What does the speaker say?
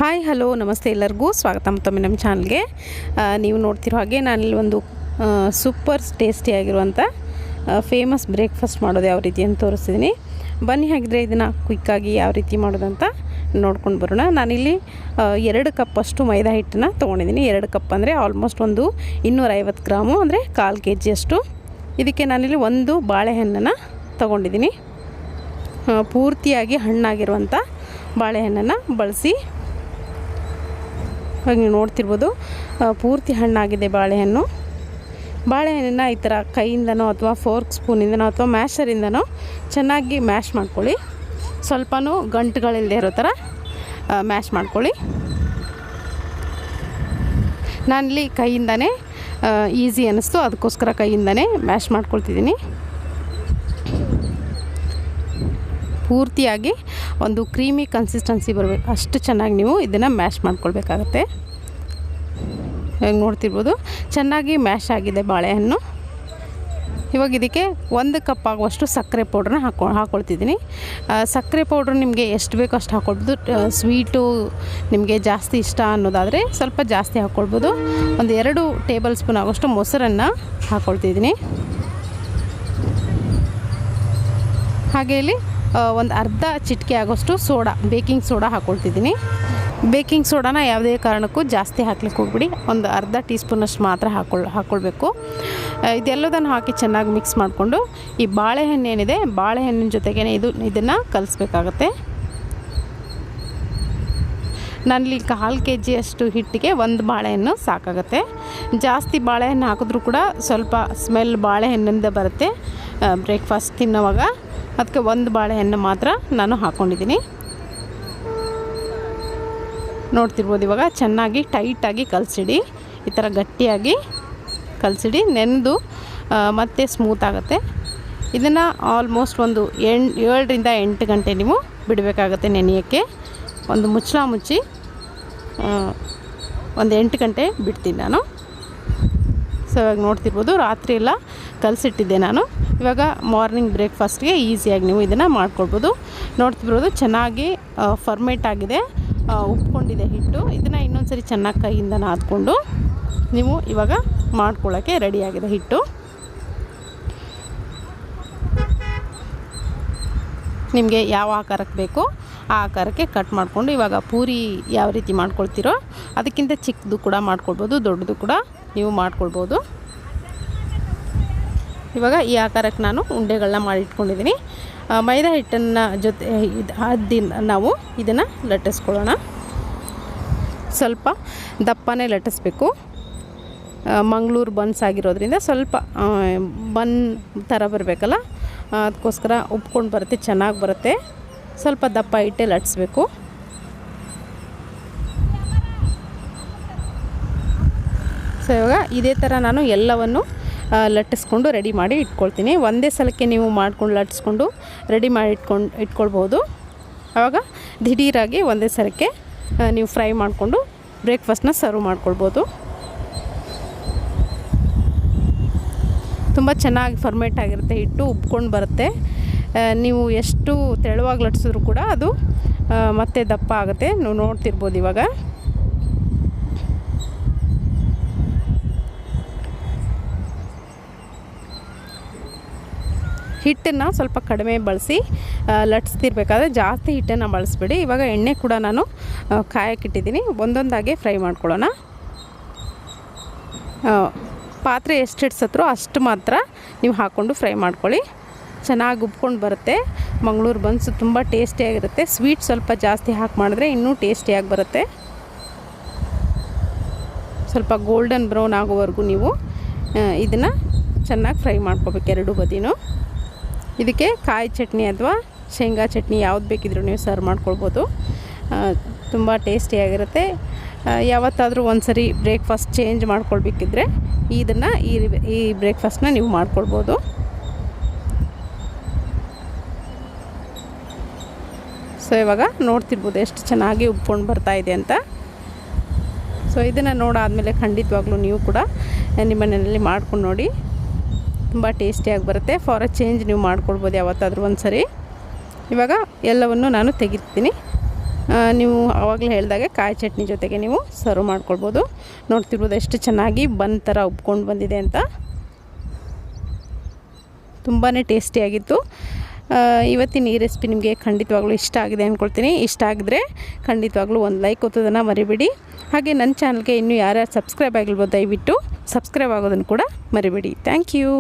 Hi hello ನಮಸ್ತೆ ಎಲ್ಲರಿಗೂ ಸ್ವಾಗತ ಮತ್ತೊಮ್ಮೆ ನಮ್ಮ ಚಾನಲ್ಗೆ. ನೀವು ನೋಡ್ತಿರೋ ಹಾಗೆ ನಾನಿಲ್ಲಿ ಒಂದು ಸೂಪರ್ ಟೇಸ್ಟಿಯಾಗಿರುವಂಥ ಫೇಮಸ್ ಬ್ರೇಕ್ಫಾಸ್ಟ್ ಮಾಡೋದು ಯಾವ ರೀತಿ ಅಂತ ತೋರಿಸ್ತಿದ್ದೀನಿ. ಬನ್ನಿ ಹಾಗಿದ್ರೆ ಇದನ್ನು ಕ್ವಿಕ್ಕಾಗಿ ಯಾವ ರೀತಿ ಮಾಡೋದಂತ ನೋಡ್ಕೊಂಡು ಬರೋಣ. ನಾನಿಲ್ಲಿ 2 ಕಪ್ಪಷ್ಟು ಮೈದಾ ಹಿಟ್ಟನ್ನು ತೊಗೊಂಡಿದ್ದೀನಿ. 2 ಕಪ್ ಅಂದರೆ ಆಲ್ಮೋಸ್ಟ್ ಒಂದು 250 ಗ್ರಾಮು ಅಂದರೆ 1/4 kg ಅಷ್ಟು. ಇದಕ್ಕೆ ನಾನಿಲ್ಲಿ ಒಂದು ಬಾಳೆಹಣ್ಣನ್ನು ತೊಗೊಂಡಿದ್ದೀನಿ. ಪೂರ್ತಿಯಾಗಿ ಹಣ್ಣಾಗಿರುವಂಥ ಬಾಳೆಹಣ್ಣನ್ನು ಬಳಸಿ. ಹಾಗೆ ನೀವು ನೋಡ್ತಿರ್ಬೋದು ಪೂರ್ತಿ ಹಣ್ಣಾಗಿದೆ ಬಾಳೆಹಣ್ಣನ್ನು ಈ ಥರ ಕೈಯಿಂದನೋ ಅಥವಾ ಫೋರ್ಕ್ ಸ್ಪೂನಿಂದನೋ ಅಥವಾ ಮ್ಯಾಶರಿಂದನೋ ಚೆನ್ನಾಗಿ ಮ್ಯಾಶ್ ಮಾಡ್ಕೊಳ್ಳಿ. ಸ್ವಲ್ಪನೂ ಗಂಟುಗಳಿಲ್ಲದೆ ಇರೋ ಥರ ಮ್ಯಾಶ್ ಮಾಡ್ಕೊಳ್ಳಿ. ನಾನಿಲ್ಲಿ ಕೈಯಿಂದನೇ ಈಸಿ ಅನ್ನಿಸ್ತು, ಅದಕ್ಕೋಸ್ಕರ ಕೈಯಿಂದನೇ ಮ್ಯಾಶ್ ಮಾಡ್ಕೊಳ್ತಿದ್ದೀನಿ. ಪೂರ್ತಿಯಾಗಿ ಒಂದು ಕ್ರೀಮಿ ಕನ್ಸಿಸ್ಟೆನ್ಸಿ ಬರಬೇಕು, ಅಷ್ಟು ಚೆನ್ನಾಗಿ ನೀವು ಇದನ್ನು ಮ್ಯಾಶ್ ಮಾಡ್ಕೊಳ್ಬೇಕಾಗತ್ತೆ. ಇವಾಗ ನೋಡ್ತಿರ್ಬೋದು ಚೆನ್ನಾಗಿ ಮ್ಯಾಶ್ ಆಗಿದೆ ಬಾಳೆಹಣ್ಣು. ಇವಾಗ ಇದಕ್ಕೆ 1 ಕಪ್ ಆಗುವಷ್ಟು ಸಕ್ಕರೆ ಪೌಡ್ರನ್ನ ಹಾಕ್ಕೊಳ್ತಿದ್ದೀನಿ. ಸಕ್ಕರೆ ಪೌಡ್ರ್ ನಿಮಗೆ ಎಷ್ಟು ಬೇಕೋ ಅಷ್ಟು ಹಾಕ್ಕೊಳ್ಬೋದು. ಸ್ವೀಟು ನಿಮಗೆ ಜಾಸ್ತಿ ಇಷ್ಟ ಅನ್ನೋದಾದರೆ ಸ್ವಲ್ಪ ಜಾಸ್ತಿ ಹಾಕ್ಕೊಳ್ಬೋದು. ಒಂದು 2 ಟೇಬಲ್ ಸ್ಪೂನ್ ಆಗೋಷ್ಟು ಮೊಸರನ್ನು ಹಾಕ್ಕೊಳ್ತಿದ್ದೀನಿ. ಹಾಗೆ ಇಲ್ಲಿ ಒಂದು ಅರ್ಧ ಚಿಟಿಕೆ ಆಗೋಷ್ಟು ಬೇಕಿಂಗ್ ಸೋಡಾ ಹಾಕ್ಕೊಳ್ತಿದ್ದೀನಿ. ಬೇಕಿಂಗ್ ಸೋಡಾನ ಯಾವುದೇ ಕಾರಣಕ್ಕೂ ಜಾಸ್ತಿ ಹಾಕ್ಲಿಕ್ಕೆ ಹೋಗ್ಬಿಡಿ, ಒಂದು ಅರ್ಧ ಟೀ ಸ್ಪೂನಷ್ಟು ಮಾತ್ರ ಹಾಕ್ಕೊಳ್ಬೇಕು. ಇದೆಲ್ಲದನ್ನು ಹಾಕಿ ಚೆನ್ನಾಗಿ ಮಿಕ್ಸ್ ಮಾಡಿಕೊಂಡು ಈ ಬಾಳೆಹಣ್ಣು ಏನಿದೆ ಬಾಳೆಹಣ್ಣಿನ ಜೊತೆಗೇ ಇದನ್ನು ಕಲಿಸ್ಬೇಕಾಗತ್ತೆ. ನಾನಿಲ್ಲಿ 1/4 kg ಅಷ್ಟು ಹಿಟ್ಟಿಗೆ 1 ಬಾಳೆಹಣ್ಣು ಸಾಕಾಗುತ್ತೆ. ಜಾಸ್ತಿ ಬಾಳೆಹಣ್ಣು ಹಾಕಿದ್ರೂ ಕೂಡ ಸ್ವಲ್ಪ ಸ್ಮೆಲ್ ಬಾಳೆಹಣ್ಣಿಂದ ಬರುತ್ತೆ ಬ್ರೇಕ್ಫಾಸ್ಟ್ ತಿನ್ನೋವಾಗ. ಅದಕ್ಕೆ 1 ಬಾಳೆಹಣ್ಣು ಮಾತ್ರ ನಾನು ಹಾಕ್ಕೊಂಡಿದ್ದೀನಿ. ನೋಡ್ತಿರ್ಬೋದು ಇವಾಗ ಚೆನ್ನಾಗಿ ಟೈಟಾಗಿ ಕಲಸಿಡಿ. ಈ ಥರ ಗಟ್ಟಿಯಾಗಿ ಕಲಸಿಡಿ, ನೆನೆದು ಮತ್ತೆ ಸ್ಮೂತ್ ಆಗುತ್ತೆ. ಇದನ್ನು ಆಲ್ಮೋಸ್ಟ್ ಒಂದು 7 ರಿಂದ 8 ಗಂಟೆ ನೀವು ಬಿಡಬೇಕಾಗತ್ತೆ ನೆನೆಯೋಕ್ಕೆ. ಒಂದು ಮುಚ್ಚಳ ಮುಚ್ಚಿ ಒಂದು 8 ಗಂಟೆ ಬಿಡ್ತೀನಿ ನಾನು. ಸೊ ಇವಾಗ ನೋಡ್ತಿರ್ಬೋದು ರಾತ್ರಿ ಎಲ್ಲ ಕಲಸಿಟ್ಟಿದ್ದೆ ನಾನು. ಇವಾಗ ಮಾರ್ನಿಂಗ್ ಬ್ರೇಕ್ಫಾಸ್ಟ್ಗೆ ಈಸಿಯಾಗಿ ನೀವು ಇದನ್ನು ಮಾಡ್ಕೊಳ್ಬೋದು. ನೋಡ್ತಿರ್ಬೋದು ಚೆನ್ನಾಗಿ ಫರ್ಮೇಟ್ ಆಗಿದೆ, ಉಪ್ಕೊಂಡಿದೆ ಹಿಟ್ಟು. ಇದನ್ನು ಇನ್ನೊಂದು ಸರಿ ಚೆನ್ನಾಗಿ ಕೈಯಿಂದ ನಾದ್ಕೊಂಡು ನೀವು ಇವಾಗ ಮಾಡ್ಕೊಳ್ಳೋಕ್ಕೆ ರೆಡಿಯಾಗಿದೆ ಹಿಟ್ಟು. ನಿಮಗೆ ಯಾವ ಆಕಾರಕ್ಕೆ ಬೇಕೋ ಆ ಆಕಾರಕ್ಕೆ ಕಟ್ ಮಾಡಿಕೊಂಡು ಇವಾಗ ಪೂರಿ ಯಾವ ರೀತಿ ಮಾಡ್ಕೊಳ್ತೀರೋ ಅದಕ್ಕಿಂತ ಚಿಕ್ಕದು ಕೂಡ ಮಾಡ್ಕೊಳ್ಬೋದು, ದೊಡ್ಡದು ಕೂಡ ನೀವು ಮಾಡ್ಕೊಳ್ಬೋದು. ಇವಾಗ ಈ ಆಕಾರಕ್ಕೆ ನಾನು ಉಂಡೆಗಳನ್ನ ಮಾಡಿಟ್ಕೊಂಡಿದ್ದೀನಿ. ಮೈದಾ ಹಿಟ್ಟನ್ನು ಜೊತೆ ನಾವು ಇದನ್ನು ಲಟ್ಟಿಸ್ಕೊಳ್ಳೋಣ. ಸ್ವಲ್ಪ ದಪ್ಪನೇ ಲಟ್ಟಿಸ್ಬೇಕು. ಮಂಗಳೂರು ಬನ್ಸ್ ಆಗಿರೋದ್ರಿಂದ ಸ್ವಲ್ಪ ಬನ್ ಥರ ಬರಬೇಕಲ್ಲ, ಅದಕ್ಕೋಸ್ಕರ ಉಪ್ಕೊಂಡು ಬರುತ್ತೆ, ಚೆನ್ನಾಗಿ ಬರುತ್ತೆ. ಸ್ವಲ್ಪ ದಪ್ಪ ಇಟ್ಟೆ ಲಟ್ಟಿಸ್ಬೇಕು. ಸೊ ಇವಾಗ ಇದೇ ಥರ ನಾನು ಎಲ್ಲವನ್ನು ಲಟ್ಟಿಸ್ಕೊಂಡು ರೆಡಿ ಮಾಡಿ ಇಟ್ಕೊಳ್ತೀನಿ. ಒಂದೇ ಸಲಕ್ಕೆ ನೀವು ಮಾಡ್ಕೊಂಡು ಲಟ್ಟಿಸ್ಕೊಂಡು ರೆಡಿ ಮಾಡಿ ಇಟ್ಕೊಳ್ಬೋದು. ಆವಾಗ ದಿಢೀರಾಗಿ ಒಂದೇ ಸಲಕ್ಕೆ ನೀವು ಫ್ರೈ ಮಾಡಿಕೊಂಡು ಬ್ರೇಕ್ಫಾಸ್ಟ್ನ ಸರ್ವ್ ಮಾಡ್ಕೊಳ್ಬೋದು. ತುಂಬ ಚೆನ್ನಾಗಿ ಫರ್ಮೇಟ್ ಆಗಿರುತ್ತೆ ಹಿಟ್ಟು, ಉಪ್ಕೊಂಡು ಬರುತ್ತೆ. ನೀವು ಎಷ್ಟು ತೆಳುವಾಗಿ ಲಟ್ಟಿಸಿದ್ರು ಕೂಡ ಅದು ಮತ್ತೆ ದಪ್ಪ ಆಗುತ್ತೆ. ನೀವು ನೋಡ್ತಿರ್ಬೋದು ಇವಾಗ. ಹಿಟ್ಟನ್ನು ಸ್ವಲ್ಪ ಕಡಿಮೆ ಬಳಸಿ ಲಟ್ಟಿಸ್ತಿರ್ಬೇಕಾದ್ರೆ ಜಾಸ್ತಿ ಹಿಟ್ಟನ್ನು ಬಳಸಬೇಡಿ. ಇವಾಗ ಎಣ್ಣೆ ಕೂಡ ನಾನು ಕಾಯಕ್ಕಿಟ್ಟಿದ್ದೀನಿ. ಒಂದೊಂದಾಗೆ ಫ್ರೈ ಮಾಡ್ಕೊಳ್ಳೋಣ. ಪಾತ್ರೆ ಎಷ್ಟು ಹಿಡ್ಸತ್ರೋ ಅಷ್ಟು ಮಾತ್ರ ನೀವು ಹಾಕ್ಕೊಂಡು ಫ್ರೈ ಮಾಡ್ಕೊಳ್ಳಿ. ಚೆನ್ನಾಗಿ ಉಬ್ಕೊಂಡು ಬರುತ್ತೆ. ಮಂಗಳೂರು ಬನ್ಸ್ ತುಂಬ ಟೇಸ್ಟಿಯಾಗಿರುತ್ತೆ. ಸ್ವೀಟ್ ಸ್ವಲ್ಪ ಜಾಸ್ತಿ ಹಾಕಿ ಮಾಡಿದ್ರೆ ಇನ್ನೂ ಟೇಸ್ಟಿಯಾಗಿ ಬರುತ್ತೆ. ಸ್ವಲ್ಪ ಗೋಲ್ಡನ್ ಬ್ರೌನ್ ಆಗೋವರೆಗೂ ನೀವು ಇದನ್ನು ಚೆನ್ನಾಗಿ ಫ್ರೈ ಮಾಡ್ಕೋಬೇಕು 2 ಬದಿನೂ. ಇದಕ್ಕೆ ಕಾಯಿ ಚಟ್ನಿ ಅಥವಾ ಶೇಂಗಾ ಚಟ್ನಿ ಯಾವ್ದು ಬೇಕಿದ್ರೂ ನೀವು ಸರ್ವ್ ಮಾಡ್ಕೊಳ್ಬೋದು. ತುಂಬ ಟೇಸ್ಟಿಯಾಗಿರುತ್ತೆ. ಯಾವತ್ತಾದರೂ ಒಂದು ಸರಿ ಬ್ರೇಕ್ಫಾಸ್ಟ್ ಚೇಂಜ್ ಮಾಡ್ಕೊಳ್ಬೇಕಿದ್ರೆ ಈ ಬ್ರೇಕ್ಫಾಸ್ಟ್ನ ನೀವು ಮಾಡ್ಕೊಳ್ಬೋದು. ಸೊ ಇವಾಗ ನೋಡ್ತಿರ್ಬೋದು ಎಷ್ಟು ಚೆನ್ನಾಗಿ ಉಪ್ಕೊಂಡು ಬರ್ತಾಯಿದೆ ಅಂತ. ಸೊ ಇದನ್ನು ನೋಡಾದಮೇಲೆ ಖಂಡಿತವಾಗ್ಲೂ ನೀವು ಕೂಡ ನಿಮ್ಮ ಮನೆಯಲ್ಲಿ ಮಾಡ್ಕೊಂಡು ನೋಡಿ, ತುಂಬ ಟೇಸ್ಟಿಯಾಗಿ ಬರುತ್ತೆ. ಫಾರ್ ಅ ಚೇಂಜ್ ನೀವು ಮಾಡ್ಕೊಳ್ಬೋದು ಯಾವತ್ತಾದರೂ ಒಂದು ಸರಿ. ಇವಾಗ ಎಲ್ಲವನ್ನು ನಾನು ತೆಗಿತೀನಿ. ನೀವು ಆವಾಗಲೇ ಹೇಳಿದಾಗೆ ಕಾಯಿ ಚಟ್ನಿ ಜೊತೆಗೆ ನೀವು ಸರ್ವ್ ಮಾಡ್ಕೊಳ್ಬೋದು. ನೋಡ್ತಿರ್ಬೋದು ಎಷ್ಟು ಚೆನ್ನಾಗಿ ಬನ್ ಥರ ಉಬ್ಕೊಂಡು ಬಂದಿದೆ ಅಂತ. ತುಂಬಾ ಟೇಸ್ಟಿಯಾಗಿತ್ತು. ಇವತ್ತಿನ ಈ ರೆಸಿಪಿ ನಿಮಗೆ ಖಂಡಿತವಾಗ್ಲೂ ಇಷ್ಟ ಆಗಿದೆ ಅಂದ್ಕೊಳ್ತೀನಿ. ಇಷ್ಟ ಆಗಿದ್ರೆ ಖಂಡಿತವಾಗ್ಲೂ ಒಂದು ಲೈಕ್ ಒತ್ತೋದನ್ನು ಮರಿಬೇಡಿ. ಹಾಗೆ ನನ್ನ ಚಾನಲ್ಗೆ ಇನ್ನೂ ಯಾರ್ಯಾರು ಸಬ್ಸ್ಕ್ರೈಬ್ ಆಗಿಲ್ವೋ ದಯವಿಟ್ಟು ಸಬ್ಸ್ಕ್ರೈಬ್ ಆಗೋದನ್ನು ಕೂಡ ಮರಿಬೇಡಿ. Thank you.